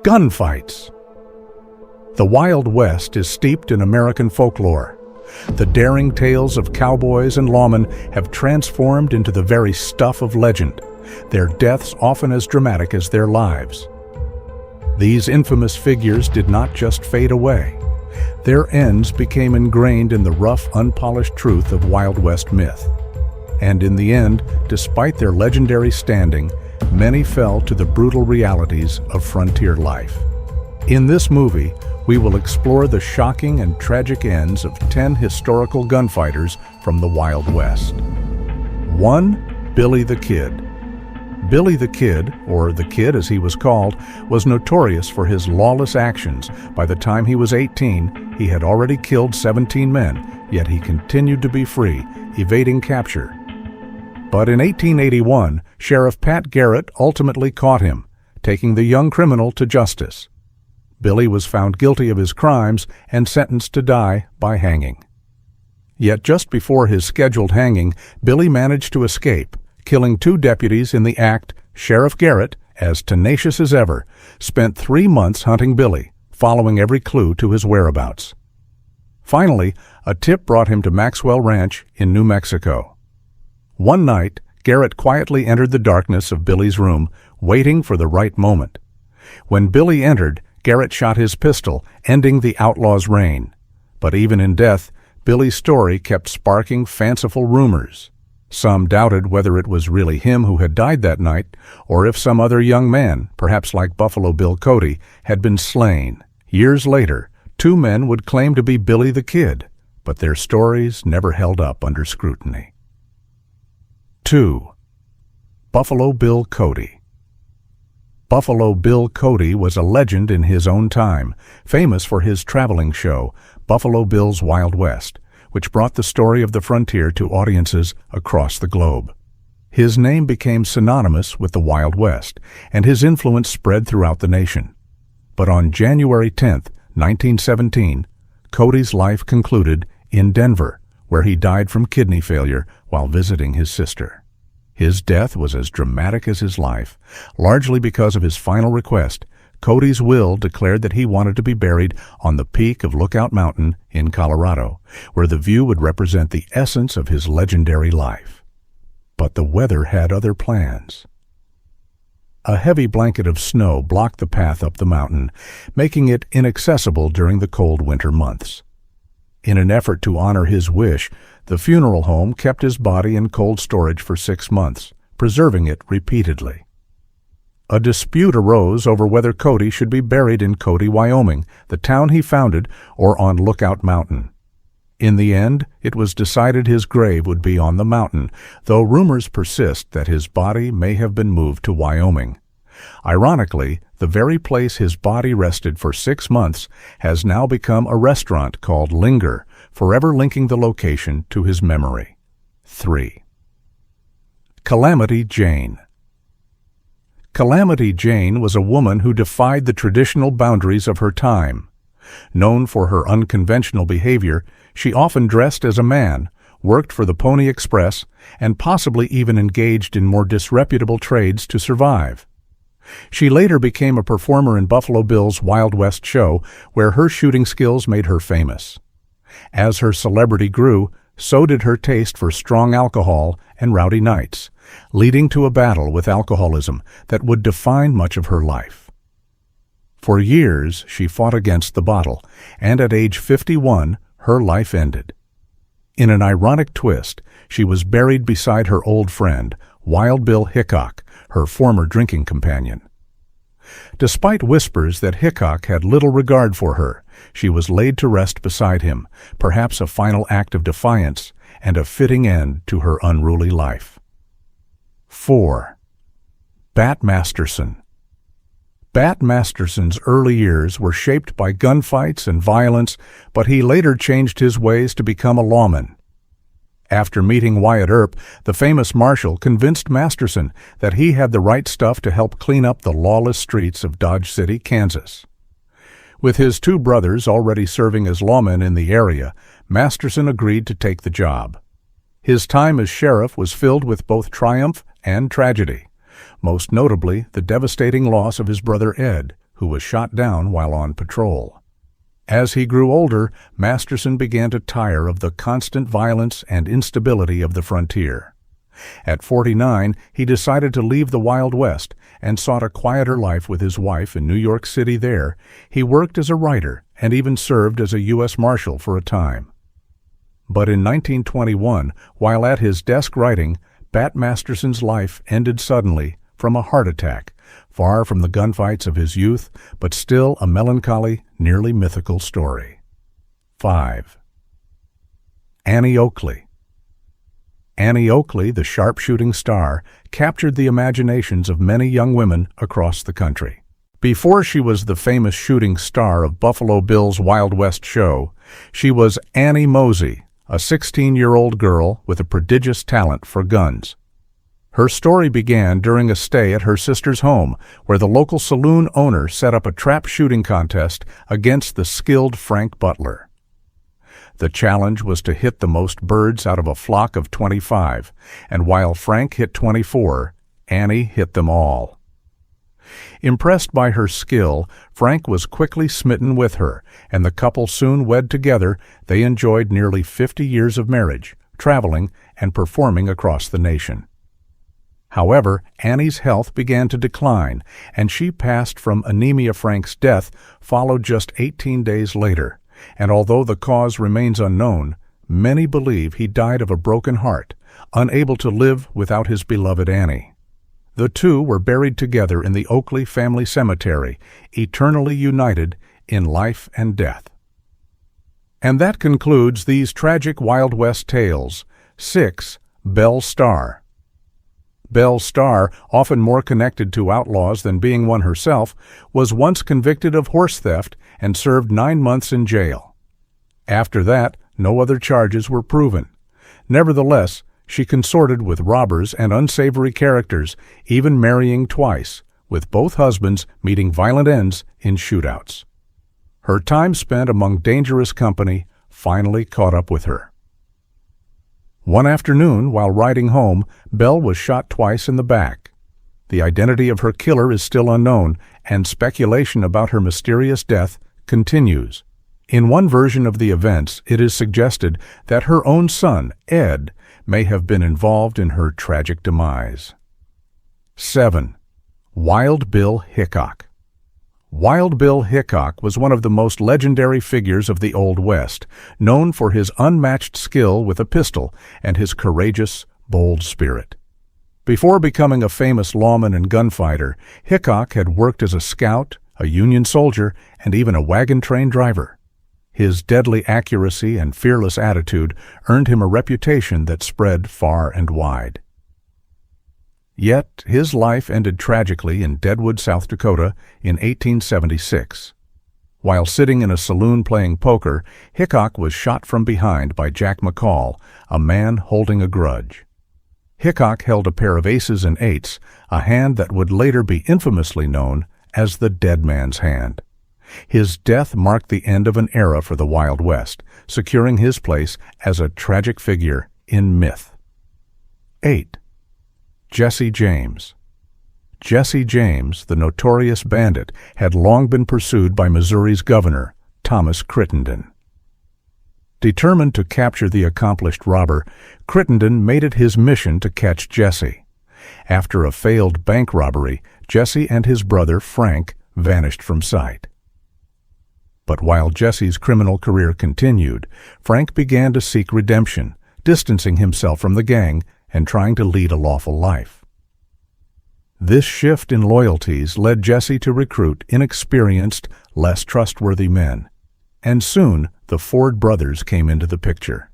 Gunfights. The Wild West is steeped in American folklore. The daring tales of cowboys and lawmen have transformed into the very stuff of legend, their deaths often as dramatic as their lives. These infamous figures did not just fade away. Their ends became ingrained in the rough, unpolished truth of Wild West myth. And in the end, despite their legendary standing, many fell to the brutal realities of frontier life. In this movie, we will explore the shocking and tragic ends of 10 historical gunfighters from the Wild West. 1. Billy the Kid. Billy the Kid, or the Kid as he was called, was notorious for his lawless actions. By the time he was 18, he had already killed 17 men, yet he continued to be free, evading capture. But in 1881, Sheriff Pat Garrett ultimately caught him, taking the young criminal to justice. Billy was found guilty of his crimes and sentenced to die by hanging. Yet just before his scheduled hanging, Billy managed to escape, killing 2 deputies in the act. Sheriff Garrett, as tenacious as ever, spent 3 months hunting Billy, following every clue to his whereabouts. Finally, a tip brought him to Maxwell Ranch in New Mexico. One night, Garrett quietly entered the darkness of Billy's room, waiting for the right moment. When Billy entered, Garrett shot his pistol, ending the outlaw's reign. But even in death, Billy's story kept sparking fanciful rumors. Some doubted whether it was really him who had died that night, or if some other young man, perhaps like Buffalo Bill Cody, had been slain. Years later, 2 men would claim to be Billy the Kid, but their stories never held up under scrutiny. 2. Buffalo Bill Cody. Buffalo Bill Cody was a legend in his own time, famous for his traveling show, Buffalo Bill's Wild West, which brought the story of the frontier to audiences across the globe. His name became synonymous with the Wild West, and his influence spread throughout the nation. But on January 10, 1917, Cody's life concluded in Denver, where he died from kidney failure while visiting his sister. His death was as dramatic as his life, largely because of his final request. Cody's will declared that he wanted to be buried on the peak of Lookout Mountain in Colorado, where the view would represent the essence of his legendary life. But the weather had other plans. A heavy blanket of snow blocked the path up the mountain, making it inaccessible during the cold winter months. In an effort to honor his wish, the funeral home kept his body in cold storage for 6 months, preserving it repeatedly. A dispute arose over whether Cody should be buried in Cody, Wyoming, the town he founded, or on Lookout Mountain. In the end, it was decided his grave would be on the mountain, though rumors persist that his body may have been moved to Wyoming. Ironically, the very place his body rested for 6 months has now become a restaurant called Linger, forever linking the location to his memory. 3. Calamity Jane. Calamity Jane was a woman who defied the traditional boundaries of her time. Known for her unconventional behavior, she often dressed as a man, worked for the Pony Express, and possibly even engaged in more disreputable trades to survive. She later became a performer in Buffalo Bill's Wild West show, where her shooting skills made her famous. As her celebrity grew, so did her taste for strong alcohol and rowdy nights, leading to a battle with alcoholism that would define much of her life. For years, she fought against the bottle, and at age 51, her life ended. In an ironic twist, she was buried beside her old friend, Wild Bill Hickok, her former drinking companion. Despite whispers that Hickok had little regard for her, she was laid to rest beside him, perhaps a final act of defiance and a fitting end to her unruly life. 4. Bat Masterson. Bat Masterson's early years were shaped by gunfights and violence, but he later changed his ways to become a lawman. After meeting Wyatt Earp, the famous marshal convinced Masterson that he had the right stuff to help clean up the lawless streets of Dodge City, Kansas. With his 2 brothers already serving as lawmen in the area, Masterson agreed to take the job. His time as sheriff was filled with both triumph and tragedy, most notably the devastating loss of his brother Ed, who was shot down while on patrol. As he grew older, Masterson began to tire of the constant violence and instability of the frontier. At 49, he decided to leave the Wild West and sought a quieter life with his wife in New York City. There, he worked as a writer and even served as a U.S. Marshal for a time. But in 1921, while at his desk writing, Bat Masterson's life ended suddenly from a heart attack, far from the gunfights of his youth, but still a melancholy, nearly mythical story. 5. Annie Oakley. Annie Oakley, the sharpshooting star, captured the imaginations of many young women across the country. Before she was the famous shooting star of Buffalo Bill's Wild West show, she was Annie Mosey, a 16-year-old girl with a prodigious talent for guns. Her story began during a stay at her sister's home, where the local saloon owner set up a trap shooting contest against the skilled Frank Butler. The challenge was to hit the most birds out of a flock of 25, and while Frank hit 24, Annie hit them all. Impressed by her skill, Frank was quickly smitten with her, and the couple soon wed together. They enjoyed nearly 50 years of marriage, traveling and performing across the nation. However, Annie's health began to decline, and she passed from anemia. Frank's death followed just 18 days later, and although the cause remains unknown, many believe he died of a broken heart, unable to live without his beloved Annie. The two were buried together in the Oakley family cemetery, eternally united in life and death. And that concludes these tragic Wild West tales. 6. Belle Starr. Belle Starr, often more connected to outlaws than being one herself, was once convicted of horse theft and served 9 months in jail. After that, no other charges were proven. Nevertheless, she consorted with robbers and unsavory characters, even marrying twice, with both husbands meeting violent ends in shootouts. Her time spent among dangerous company finally caught up with her. One afternoon, while riding home, Belle was shot twice in the back. The identity of her killer is still unknown, and speculation about her mysterious death continues. In one version of the events, it is suggested that her own son, Ed, may have been involved in her tragic demise. 7. Wild Bill Hickok. Wild Bill Hickok was one of the most legendary figures of the Old West, known for his unmatched skill with a pistol and his courageous, bold spirit. Before becoming a famous lawman and gunfighter, Hickok had worked as a scout, a Union soldier, and even a wagon train driver. His deadly accuracy and fearless attitude earned him a reputation that spread far and wide. Yet his life ended tragically in Deadwood, South Dakota in 1876. While sitting in a saloon playing poker, Hickok was shot from behind by Jack McCall, a man holding a grudge. Hickok held a pair of aces and eights, a hand that would later be infamously known as the Dead Man's Hand. His death marked the end of an era for the Wild West, securing his place as a tragic figure in myth. 8. Jesse James. Jesse James, the notorious bandit, had long been pursued by Missouri's governor, Thomas Crittenden. Determined to capture the accomplished robber, Crittenden made it his mission to catch Jesse. After a failed bank robbery, Jesse and his brother, Frank, vanished from sight. But while Jesse's criminal career continued, Frank began to seek redemption, distancing himself from the gang and trying to lead a lawful life. This shift in loyalties led Jesse to recruit inexperienced, less trustworthy men, and soon the Ford brothers came into the picture.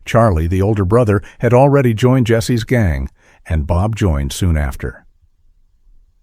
Charlie, the older brother, had already joined Jesse's gang, and Bob joined soon after.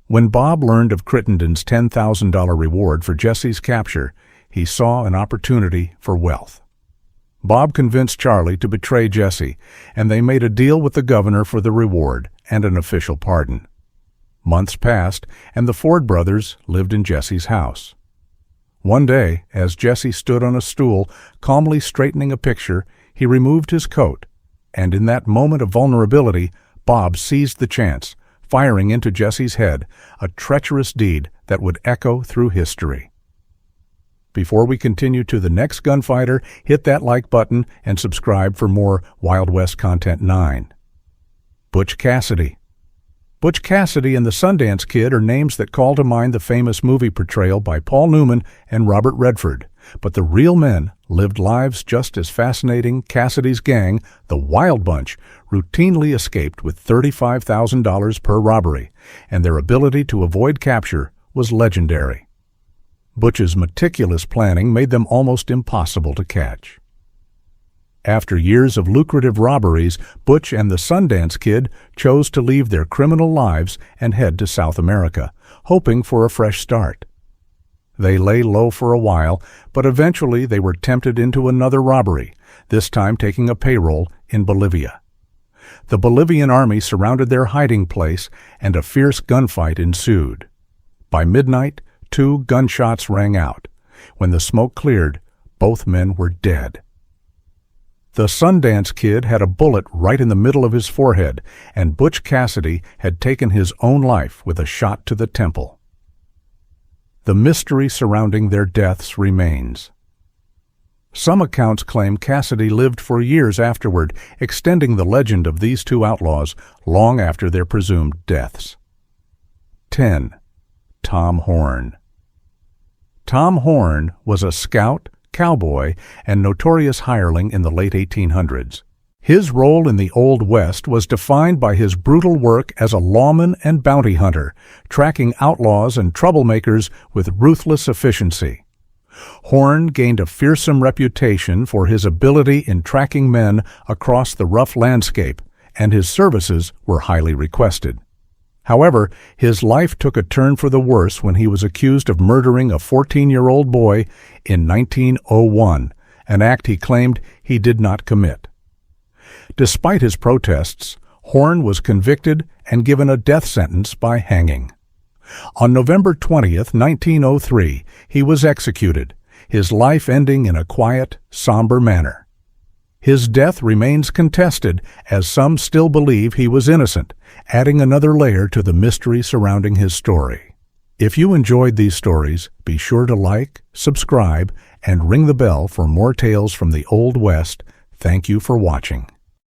When Bob learned of Crittenden's $10,000 reward for Jesse's capture, he saw an opportunity for wealth. Bob convinced Charlie to betray Jesse, and they made a deal with the governor for the reward and an official pardon. Months passed, and the Ford brothers lived in Jesse's house. One day, as Jesse stood on a stool, calmly straightening a picture, he removed his coat, and in that moment of vulnerability, Bob seized the chance, firing into Jesse's head, a treacherous deed that would echo through history. Before we continue to the next gunfighter, hit that like button and subscribe for more Wild West Content 9. Butch Cassidy. Butch Cassidy and the Sundance Kid are names that call to mind the famous movie portrayal by Paul Newman and Robert Redford. But the real men lived lives just as fascinating. Cassidy's gang, the Wild Bunch, routinely escaped with $35,000 per robbery, and their ability to avoid capture was legendary. Butch's meticulous planning made them almost impossible to catch. After years of lucrative robberies, Butch and the Sundance Kid chose to leave their criminal lives and head to South America, hoping for a fresh start. They lay low for a while, but eventually they were tempted into another robbery, this time taking a payroll in Bolivia. The Bolivian army surrounded their hiding place, and a fierce gunfight ensued. By midnight, 2 gunshots rang out. When the smoke cleared, both men were dead. The Sundance Kid had a bullet right in the middle of his forehead, and Butch Cassidy had taken his own life with a shot to the temple. The mystery surrounding their deaths remains. Some accounts claim Cassidy lived for years afterward, extending the legend of these two outlaws long after their presumed deaths. 10. Tom Horn. Tom Horn was a scout, cowboy, and notorious hireling in the late 1800s. His role in the Old West was defined by his brutal work as a lawman and bounty hunter, tracking outlaws and troublemakers with ruthless efficiency. Horn gained a fearsome reputation for his ability in tracking men across the rough landscape, and his services were highly requested. However, his life took a turn for the worse when he was accused of murdering a 14-year-old boy in 1901, an act he claimed he did not commit. Despite his protests, Horn was convicted and given a death sentence by hanging. On November 20th, 1903, he was executed, his life ending in a quiet, somber manner. His death remains contested, as some still believe he was innocent, adding another layer to the mystery surrounding his story. If you enjoyed these stories, be sure to like, subscribe, and ring the bell for more tales from the Old West. Thank you for watching.